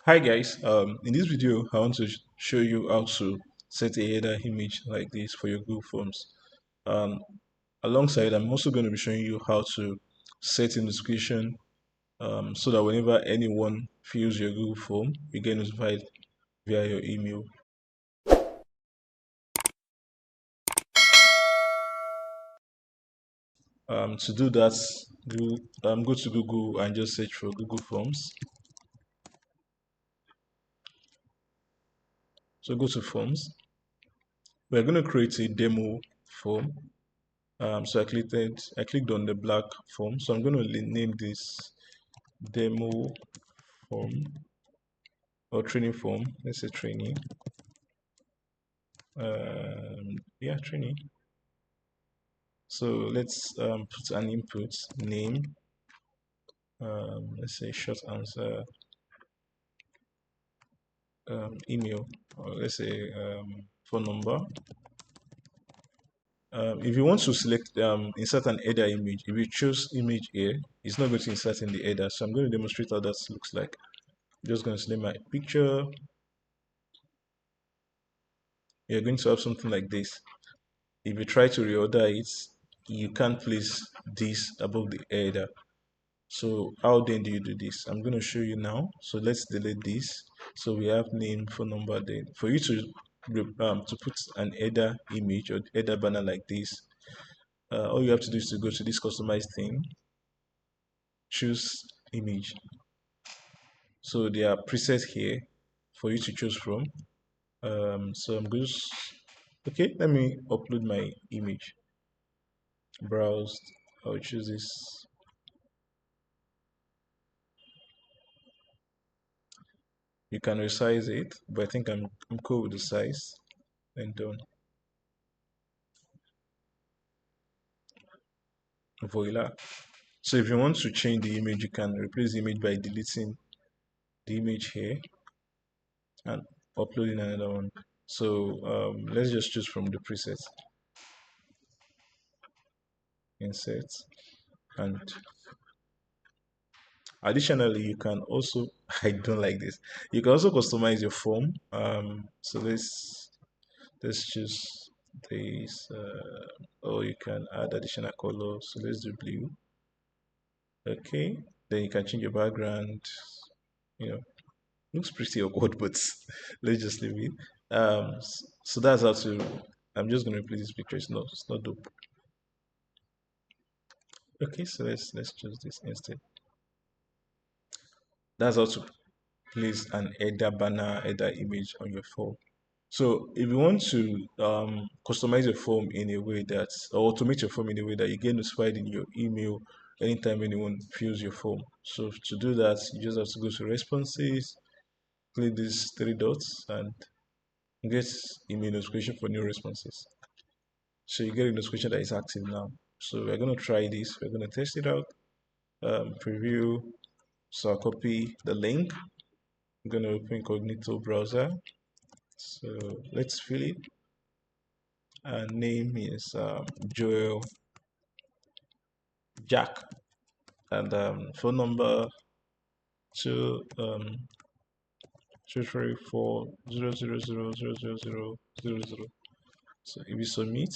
Hi guys, in this video I want to show you how to set a header image like this for your Google Forms. Um, Alongside, I'm also going to be showing you how to set a notification so that whenever anyone fills your Google form, you get notified via your email. To do that, go to Google and just search for Google Forms. So go to Forms. We're going to create a demo form. So I clicked on the black form. So I'm going to name this demo form or training form. Let's say training. Yeah, training. So let's put an input name. Let's say short answer, email, or let's say phone number. If you want to select insert an header image, if you choose image here, it's not going to insert in the header. So I'm going to demonstrate how that looks like. I'm just going to select my picture. You're going to have something like this. If you try to reorder it, you can't place this above the header. So how then do you do this? I'm going to show you now. So let's delete this. So we have name, phone number. Then for you to put an header image or header banner like this, all you have to do is to go to this customize thing, choose image. So there are presets here for you to choose from. So I'm going to okay. Let me upload my image. Browse. I'll choose this. You can resize it, but I think I'm cool with the size and done. Voila. So if you want to change the image, you can replace the image by deleting the image here and uploading another one. So let's just choose from the presets, insert, and additionally, you can also I don't like this. You can also customize your form. So let's choose this, or you can add additional color. So let's do blue. Okay, then you can change your background. You know, looks pretty awkward, but let's just leave it. So that's how to. I'm just gonna replace this picture. It's not dope. Okay, so let's choose this instead. That's how to place an header banner, header image on your form. So if you want to customize your form in a way that, or automate your form in a way that you get notified in your email anytime anyone fills your form. So to do that, you just have to go to responses, click these three dots, and get email notification for new responses. So you get a notification that is active now. So we're going to try this. We're going to test it out. Preview. So I'll copy the link. I'm going to open incognito browser. So let's fill it. And name is Joel Jack. And phone number 2 334 000 000. So if you submit,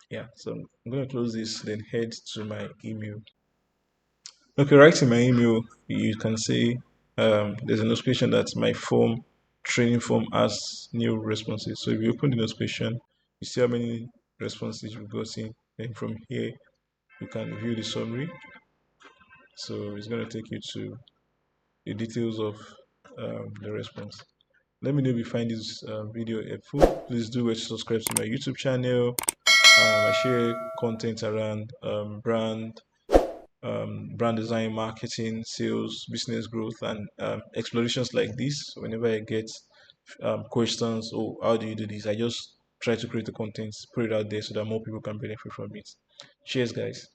yeah. So I'm going to close this, then head to my email. Okay, right in my email, you can see there's a notification that my form, training form has new responses. So if you open the notification, you see how many responses you've gotten. Then from here, you can view the summary. So it's going to take you to the details of the response. Let me know if you find this video helpful. Please do subscribe to my YouTube channel. I share content around brand design, marketing, sales, business growth, and explorations like this. Whenever I get questions, oh, how do you do this? I just try to create the content, put it out there so that more people can benefit from it. Cheers, guys.